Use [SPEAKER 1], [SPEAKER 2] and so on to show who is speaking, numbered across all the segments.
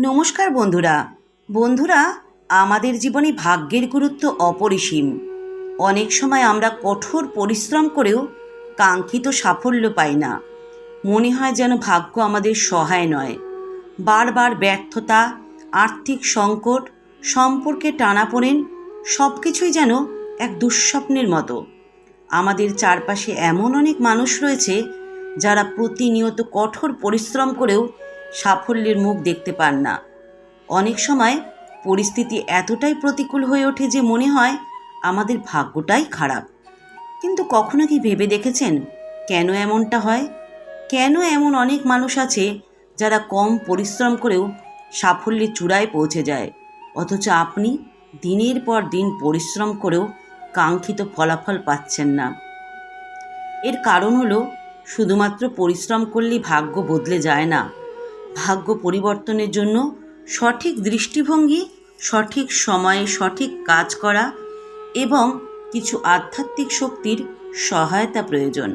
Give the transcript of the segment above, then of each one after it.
[SPEAKER 1] নমস্কার বন্ধুরা। বন্ধুরা, আমাদের জীবনে ভাগ্যের গুরুত্ব অপরিসীম। অনেক সময় আমরা কঠোর পরিশ্রম করেও কাঙ্ক্ষিত সাফল্য পাই না। মনে হয় যেন ভাগ্য আমাদের সহায় নয়। বারবার ব্যর্থতা, আর্থিক সংকট, সম্পর্কে টানাপোড়েন সব কিছুই যেন এক দুঃস্বপ্নের মতো। আমাদের চারপাশে এমন অনেক মানুষ রয়েছে যারা প্রতিনিয়ত কঠোর পরিশ্রম করেও সাফল্যের মুখ দেখতে পান না। অনেক সময় পরিস্থিতি এতটাই প্রতিকূল হয়ে ওঠে যে মনে হয় আমাদের ভাগ্যটাই খারাপ। কিন্তু কখনো কি ভেবে দেখেছেন কেন এমনটা হয়? কেন এমন অনেক মানুষ আছে যারা কম পরিশ্রম করেও সাফল্যের চূড়ায় পৌঁছে যায়, অথচ আপনি দিনের পর দিন পরিশ্রম করেও কাঙ্ক্ষিত ফলাফল পাচ্ছেন না? এর কারণ হলো, শুধুমাত্র পরিশ্রম করলেই ভাগ্য বদলে যায় না। ভাগ্য পরিবর্তনের জন্য সঠিক দৃষ্টিভঙ্গি, সঠিক সময়ে সঠিক কাজ করা এবং কিছু আধ্যাত্মিক শক্তির সহায়তা প্রয়োজন।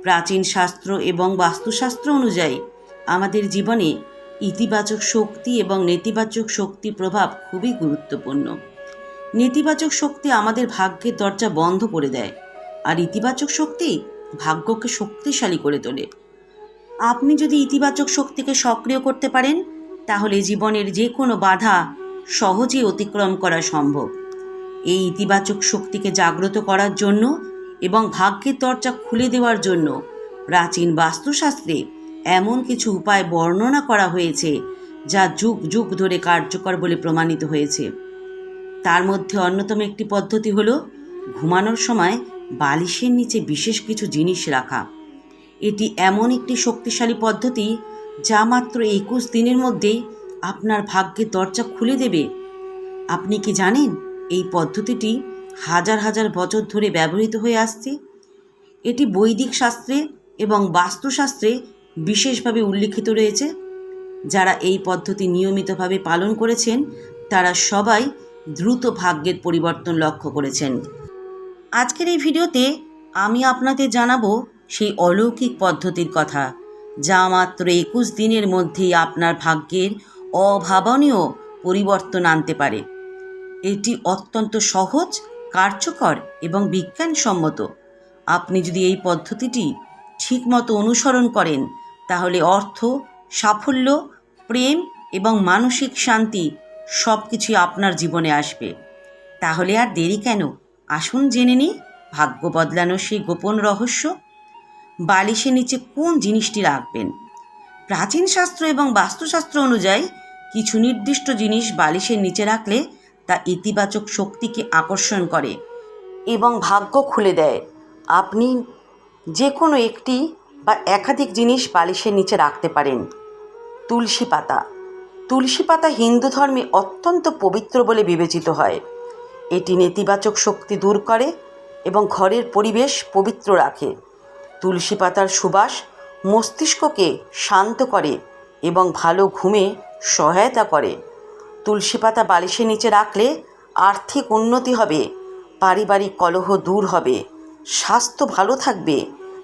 [SPEAKER 1] প্রাচীন শাস্ত্র এবং বাস্তুশাস্ত্র অনুযায়ী আমাদের জীবনে ইতিবাচক শক্তি এবং নেতিবাচক শক্তির প্রভাব খুবই গুরুত্বপূর্ণ। নেতিবাচক শক্তি আমাদের ভাগ্যের দরজা বন্ধ করে দেয়, আর ইতিবাচক শক্তি ভাগ্যকে শক্তিশালী করে তোলে। আপনি যদি ইতিবাচক শক্তিকে সক্রিয় করতে পারেন, তাহলে জীবনের যে কোনো বাধা সহজেই অতিক্রম করা সম্ভব। এই ইতিবাচক শক্তিকে জাগ্রত করার জন্য এবং ভাগ্যের দরজা খুলে দেওয়ার জন্য প্রাচীন বাস্তুশাস্ত্রে এমন কিছু উপায় বর্ণনা করা হয়েছে যা যুগ যুগ ধরে কার্যকর বলে প্রমাণিত হয়েছে। তার মধ্যে অন্যতম একটি পদ্ধতি হলো ঘুমানোর সময় বালিশের নিচে বিশেষ কিছু জিনিস রাখা। এটি এমন একটি শক্তিশালী পদ্ধতি যা মাত্র 21 দিনের মধ্যেই আপনার ভাগ্যের দরজা খুলে দেবে। আপনি কি জানেন এই পদ্ধতিটি হাজার হাজার বছর ধরে ব্যবহৃত হয়ে আসছে? এটি বৈদিক শাস্ত্রে এবং বাস্তুশাস্ত্রে বিশেষভাবে উল্লিখিত রয়েছে। যারা এই পদ্ধতি নিয়মিতভাবে পালন করেছেন তারা সবাই দ্রুত ভাগ্যের পরিবর্তন লক্ষ্য করেছেন। আজকের এই ভিডিওতে আমি আপনাদের জানাবো সেই অলৌকিক পদ্ধতির কথা, যা মাত্র 21 দিনের মধ্যেই আপনার ভাগ্যের অভাবনীয় পরিবর্তন আনতে পারে। এটি অত্যন্ত সহজ, কার্যকর এবং বিজ্ঞানসম্মত। আপনি যদি এই পদ্ধতিটি ঠিকমতো অনুসরণ করেন, তাহলে অর্থ, সাফল্য, প্রেম এবং মানসিক শান্তি সব কিছুই আপনার জীবনে আসবে। তাহলে আর দেরি কেন? আসুন জেনে নিই ভাগ্য বদলানোর সেই গোপন রহস্য। বালিশের নিচে কোন জিনিসটি রাখবেন? প্রাচীন শাস্ত্র এবং বাস্তুশাস্ত্র অনুযায়ী কিছু নির্দিষ্ট জিনিস বালিশের নিচে রাখলে তা ইতিবাচক শক্তিকে আকর্ষণ করে এবং ভাগ্য খুলে দেয়। আপনি যে কোনো একটি বা একাধিক জিনিস বালিশের নিচে রাখতে পারেন। তুলসী পাতা। তুলসী পাতা হিন্দু ধর্মে অত্যন্ত পবিত্র বলে বিবেচিত হয়। এটি নেতিবাচক শক্তি দূর করে এবং ঘরের পরিবেশ পবিত্র রাখে। তুলসী পাতার সুবাস মস্তিষ্ককে শান্ত করে এবং ভালো ঘুমে সহায়তা করে। তুলসী পাতা বালিশের নিচে রাখলে আর্থিক উন্নতি হবে, পারিবারিক কলহ দূর হবে, স্বাস্থ্য ভালো থাকবে,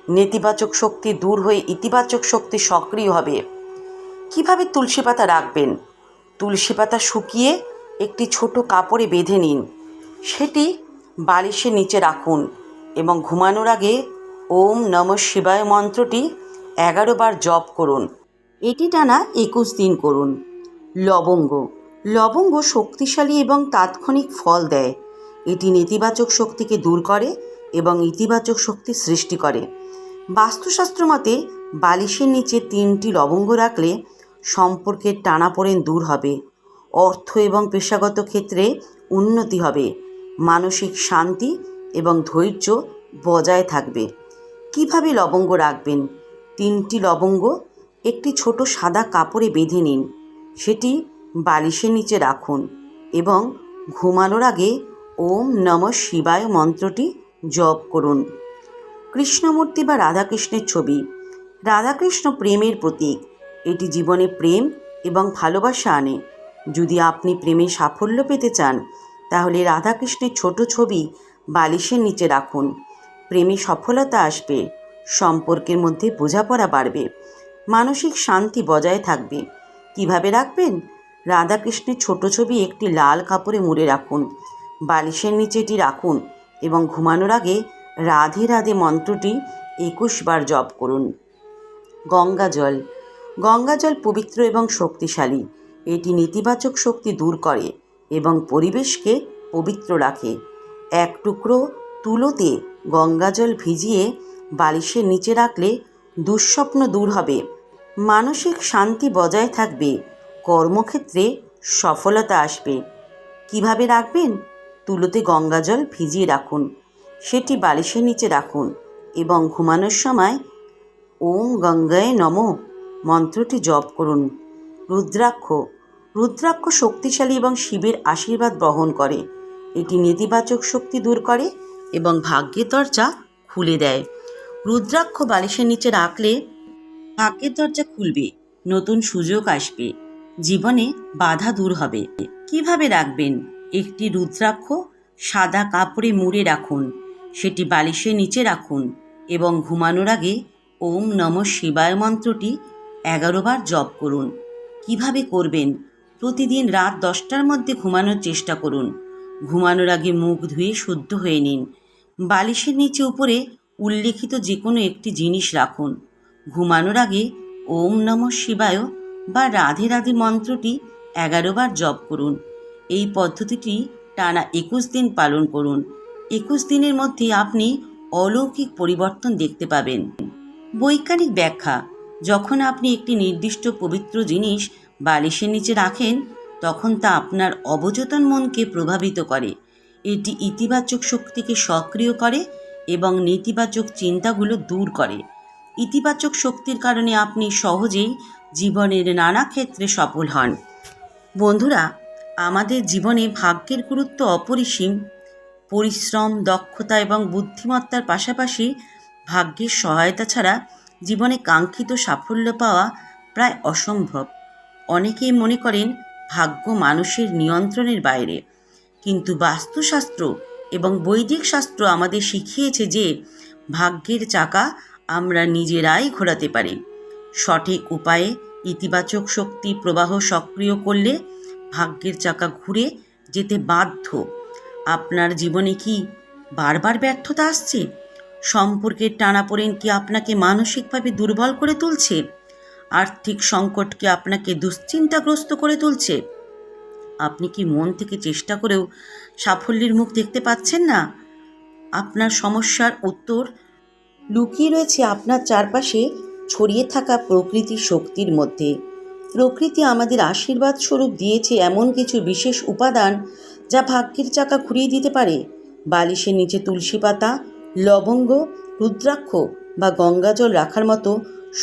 [SPEAKER 1] নেতিবাচক শক্তি দূর হয়ে ইতিবাচক শক্তি সক্রিয় হবে। কিভাবে তুলসী পাতা রাখবেন? তুলসী পাতা শুকিয়ে একটি ছোট কাপড়ে বেঁধে নিন, সেটি বালিশের নিচে রাখুন এবং ঘুমানোর আগে ওম নমঃ শিবায় মন্ত্রটি 11 বার জপ করুন। এটি টানা 21 দিন করুন। লবঙ্গ। লবঙ্গ শক্তিশালী এবং তাৎক্ষণিক ফল দেয়। এটি নেতিবাচক শক্তিকে দূর করে এবং ইতিবাচক শক্তি সৃষ্টি করে। বাস্তুশাস্ত্র মতে বালিশের নিচে 3টি লবঙ্গ রাখলে সম্পর্কের টানাপোড়েন দূর হবে, অর্থ এবং পেশাগত ক্ষেত্রে উন্নতি হবে, মানসিক শান্তি এবং ধৈর্য বজায় থাকবে। কিভাবে লবঙ্গ রাখবেন? 3টি লবঙ্গ একটি ছোট সাদা কাপড়ে বেঁধে নিন, সেটি বালিশের নিচে রাখুন এবং ঘুমানোর আগে ওম নমঃ শিবায় মন্ত্রটি জপ করুন। কৃষ্ণমূর্তি বা রাধাকৃষ্ণের ছবি। রাধাকৃষ্ণ প্রেমের প্রতীক। এটি জীবনে প্রেম এবং ভালোবাসা আনে। যদি আপনি প্রেমে সাফল্য পেতে চান, তাহলে রাধাকৃষ্ণের ছোট ছবি বালিশের নিচে রাখুন। প্রেমে সফলতা আসবে, সম্পর্কের মধ্যে বোঝাপড়া বাড়বে, মানসিক শান্তি বজায় থাকবে। কিভাবে রাখবেন? রাধাকৃষ্ণের ছোট ছবি একটি লাল কাপড়ে মুড়ে রাখুন। বালিশের নিচে এটি রাখুন এবং ঘুমানোর আগে রাধে রাধে মন্ত্রটি 21 বার জপ করুন। গঙ্গা জল। গঙ্গা জল পবিত্র এবং শক্তিশালী। এটি নেতিবাচক শক্তি দূর করে এবং পরিবেশকে পবিত্র রাখে। এক টুকরো তুলোতে গঙ্গা জল ভিজিয়ে বালিশের নিচে রাখলে দুঃস্বপ্ন দূর হবে, মানসিক শান্তি বজায় থাকবে, কর্মক্ষেত্রে সফলতা আসবে। কিভাবে রাখবেন? তুলোতে গঙ্গা জল ভিজিয়ে রাখুন, সেটি বালিশের নিচে রাখুন এবং ঘুমানোর সময় ওম গঙ্গায় নমঃ মন্ত্রটি জপ করুন। রুদ্রাক্ষ। রুদ্রাক্ষ শক্তিশালী এবং শিবের আশীর্বাদ বহন করে। এটি নেতিবাচক শক্তি দূর করে এবং ভাগ্যের দরজা খুলে দেয়। রুদ্রাক্ষ বালিশের নিচে রাখলে ভাগ্যের দরজা খুলবে, নতুন সুযোগ আসবে, জীবনে বাধা দূর হবে। কিভাবে রাখবেন? একটি রুদ্রাক্ষ সাদা কাপড়ে মুড়ে রাখুন, সেটি বালিশের নিচে রাখুন এবং ঘুমানোর আগে ওম নমঃ শিবায় মন্ত্রটি 11 বার জপ করুন। কিভাবে করবেন? প্রতিদিন রাত 10টার মধ্যে ঘুমানোর চেষ্টা করুন। ঘুমানোর আগে মুখ ধুয়ে শুদ্ধ হয়ে নিন। বালিশের নিচে উপরে উল্লেখিত যে কোনো একটি জিনিস রাখুন। ঘুমানোর আগে ওম নমঃ শিবায় বা রাধে রাধে মন্ত্রটি 11 বার জপ করুন। এই পদ্ধতিটি টানা 21 দিন পালন করুন। 21 দিনের মধ্যে আপনি অলৌকিক পরিবর্তন দেখতে পাবেন। বৈজ্ঞানিক ব্যাখ্যা। যখন আপনি একটি নির্দিষ্ট পবিত্র জিনিস বালিশের নিচে রাখেন, তখন তা আপনার অবচেতন মনকে প্রভাবিত করে। এটি ইতিবাচক শক্তিকে সক্রিয় করে এবং নেতিবাচক চিন্তাগুলো দূর করে। ইতিবাচক শক্তির কারণে আপনি সহজেই জীবনের নানা ক্ষেত্রে সফল হন। বন্ধুরা, আমাদের জীবনে ভাগ্যের গুরুত্ব অপরিসীম। পরিশ্রম, দক্ষতা এবং বুদ্ধিমত্তার পাশাপাশি ভাগ্যের সহায়তা ছাড়া জীবনে কাঙ্ক্ষিত সাফল্য পাওয়া প্রায় অসম্ভব। অনেকেই মনে করেন ভাগ্য মানুষের নিয়ন্ত্রণের বাইরে, কিন্তু বাস্তুশাস্ত্র এবং বৈদিক শাস্ত্র আমাদের শিখিয়েছে যে ভাগ্যের চাকা আমরা নিজেরাই ঘোরাতে পারি। সঠিক উপায়ে ইতিবাচক শক্তি প্রবাহ সক্রিয় করলে ভাগ্যের চাকা ঘুরে যেতে বাধ্য। আপনার জীবনে কি বারবার ব্যর্থতা আসছে? সম্পর্কের টানাপোড়েন কি আপনাকে মানসিকভাবে দুর্বল করে তুলছে? আর্থিক সংকট কি আপনাকে দুশ্চিন্তাগ্রস্ত করে তুলছে? আপনি কি মন থেকে চেষ্টা করেও সাফল্যের মুখ দেখতে পাচ্ছেন না? আপনার সমস্যার উত্তর লুকিয়ে রয়েছে আপনার চারপাশে ছড়িয়ে থাকা প্রকৃতির শক্তির মধ্যে। প্রকৃতি আমাদের আশীর্বাদ স্বরূপ দিয়েছে এমন কিছু বিশেষ উপাদান যা ভাগ্যের চাকা ঘুরিয়ে দিতে পারে। বালিশের নিচে তুলসী পাতা, লবঙ্গ, রুদ্রাক্ষ বা গঙ্গাজল রাখার মতো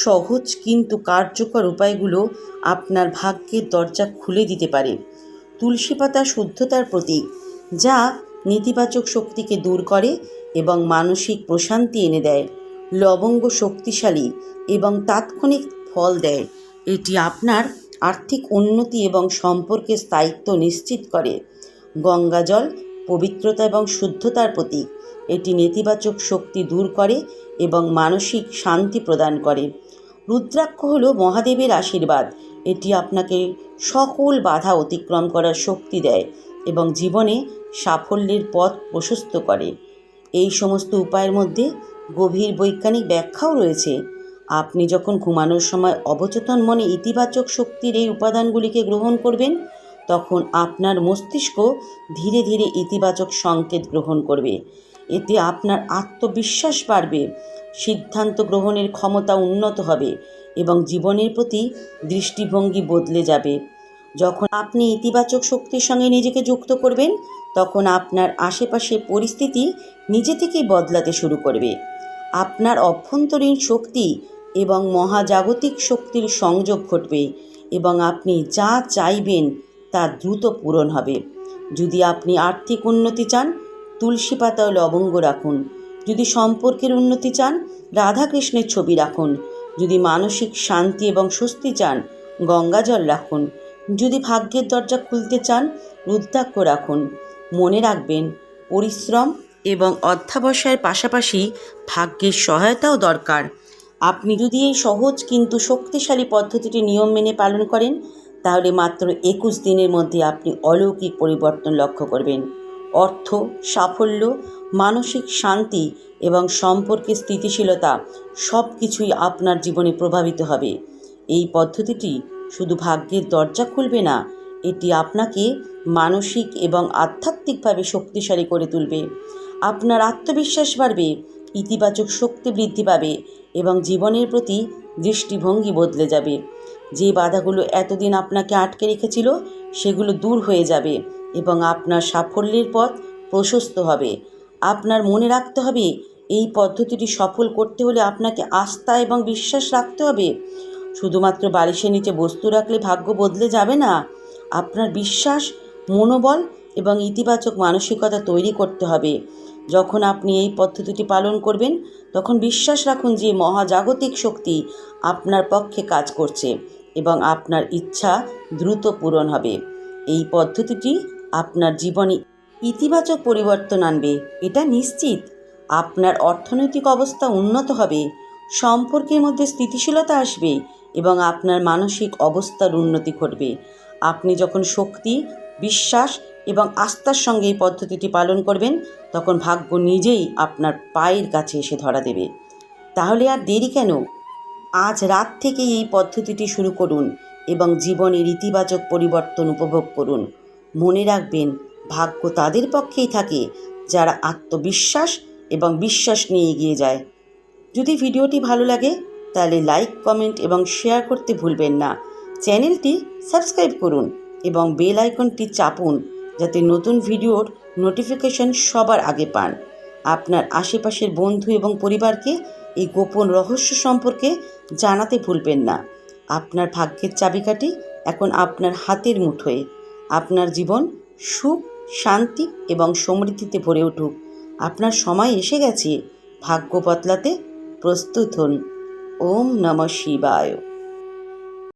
[SPEAKER 1] সহজ কিন্তু কার্যকর উপায়গুলো আপনার ভাগ্যের দরজা খুলে দিতে পারে। তুলসী পাতা শুদ্ধতার প্রতীক, যা নেতিবাচক শক্তিকে দূর করে এবং মানসিক প্রশান্তি এনে দেয়। লবঙ্গ শক্তিশালী এবং তাৎক্ষণিক ফল দেয়। এটি আপনার আর্থিক উন্নতি এবং সম্পর্কের স্থায়িত্ব নিশ্চিত করে। গঙ্গাজল পবিত্রতা এবং শুদ্ধতার প্রতীক। এটি নেতিবাচক শক্তি দূর করে এবং মানসিক শান্তি প্রদান করে। রুদ্রাক্ষ হল মহাদেবের আশীর্বাদ। এটি আপনাকে সকল বাধা অতিক্রম করার শক্তি দেয় এবং জীবনে সাফল্যের পথ প্রশস্ত করে। এই সমস্ত উপায়ের মধ্যে গভীর বৈজ্ঞানিক ব্যাখ্যাও রয়েছে। আপনি যখন ঘুমানোর সময় অবচেতন মনে ইতিবাচক শক্তির এই উপাদানগুলিকে গ্রহণ করবেন, তখন আপনার মস্তিষ্ক ধীরে ধীরে ইতিবাচক সংকেত গ্রহণ করবে। এতে আপনার আত্মবিশ্বাস বাড়বে, সিদ্ধান্ত গ্রহণের ক্ষমতা উন্নত হবে এবং জীবনের প্রতি দৃষ্টিভঙ্গি বদলে যাবে। যখন আপনি ইতিবাচক শক্তির সঙ্গে নিজেকে যুক্ত করবেন, তখন আপনার আশেপাশের পরিস্থিতি নিজে থেকেই বদলাতে শুরু করবে। আপনার অভ্যন্তরীণ শক্তি এবং মহাজাগতিক শক্তির সংযোগ ঘটবে এবং আপনি যা চাইবেন তা দ্রুত পূরণ হবে। যদি আপনি আর্থিক উন্নতি চান, তুলসী পাতা ও লবঙ্গ রাখুন। যদি সম্পর্কের উন্নতি চান, রাধাকৃষ্ণের ছবি রাখুন। যদি মানসিক শান্তি এবং স্বস্তি চান, গঙ্গাজল রাখুন। যদি ভাগ্যের দরজা খুলতে চান, রুদ্রাক্ষ রাখুন। মনে রাখবেন, পরিশ্রম এবং অধ্যবসায়ের পাশাপাশি ভাগ্যের সহায়তাও দরকার। আপনি যদি এই সহজ কিন্তু শক্তিশালী পদ্ধতিটি নিয়ম মেনে পালন করেন, তাহলে মাত্র 21 দিনের মধ্যে আপনি অলৌকিক পরিবর্তন লক্ষ্য করবেন। অর্থ, সাফল্য, মানসিক শান্তি এবং সম্পর্কের স্থিতিশীলতা সব কিছুই আপনার জীবনে প্রভাবিত হবে। এই পদ্ধতিটি শুধু ভাগ্যের দরজা খুলবে না, এটি আপনাকে মানসিক এবং আধ্যাত্মিকভাবে শক্তিশালী করে তুলবে। আপনার আত্মবিশ্বাস বাড়বে, ইতিবাচক শক্তি বৃদ্ধি পাবে এবং জীবনের প্রতি দৃষ্টিভঙ্গি বদলে যাবে। যে বাধাগুলো এতদিন আপনাকে আটকে রেখেছিল সেগুলো দূর হয়ে যাবে এবং আপনার সাফল্যের পথ প্রশস্ত হবে। আপনার মনে রাখতে হবে, এই পদ্ধতিটি সফল করতে হলে আপনাকে আস্থা এবং বিশ্বাস রাখতে হবে। শুধুমাত্র বালিশের নিচে বস্তু রাখলে ভাগ্য বদলে যাবে না। আপনার বিশ্বাস, মনোবল এবং ইতিবাচক মানসিকতা তৈরি করতে হবে। যখন আপনি এই পদ্ধতিটি পালন করবেন, তখন বিশ্বাস রাখুন যে মহাজাগতিক শক্তি আপনার পক্ষে কাজ করছে এবং আপনার ইচ্ছা দ্রুত পূরণ হবে। এই পদ্ধতিটি আপনার জীবনে ইতিবাচক পরিবর্তন আনবে, এটা নিশ্চিত। আপনার অর্থনৈতিক অবস্থা উন্নত হবে, সম্পর্কের মধ্যে স্থিতিশীলতা আসবে এবং আপনার মানসিক অবস্থার উন্নতি ঘটবে। আপনি যখন শক্তি, বিশ্বাস এবং আস্থার সঙ্গে এই পদ্ধতিটি পালন করবেন, তখন ভাগ্য নিজেই আপনার পায়ের কাছে এসে ধরা দেবে। তাহলে আর দেরি কেন? আজ রাত থেকেই এই পদ্ধতিটি শুরু করুন এবং জীবনের ইতিবাচক পরিবর্তন উপভোগ করুন। মনে রাখবেন, ভাগ্য তাদের পক্ষেই থাকে যারা আত্মবিশ্বাস এবং বিশ্বাস নিয়ে এগিয়ে যায়। যদি ভিডিওটি ভালো লাগে তাহলে লাইক, কমেন্ট এবং শেয়ার করতে ভুলবেন না। চ্যানেলটি সাবস্ক্রাইব করুন এবং বেল আইকনটি চাপুন যাতে নতুন ভিডিওর নোটিফিকেশন সবার আগে পান। আপনার আশেপাশের বন্ধু এবং পরিবারকে এই গোপন রহস্য সম্পর্কে জানাতে ভুলবেন না। আপনার ভাগ্যের চাবিকাঠি এখন আপনার হাতের মুঠোয়। আপনার জীবন সুখ, শান্তি এবং সমৃদ্ধিতে ভরে উঠুক। আপনার সময় এসে গেছে। ভাগ্য বদলাতে প্রস্তুত হন। ওম নমঃ শিবায়।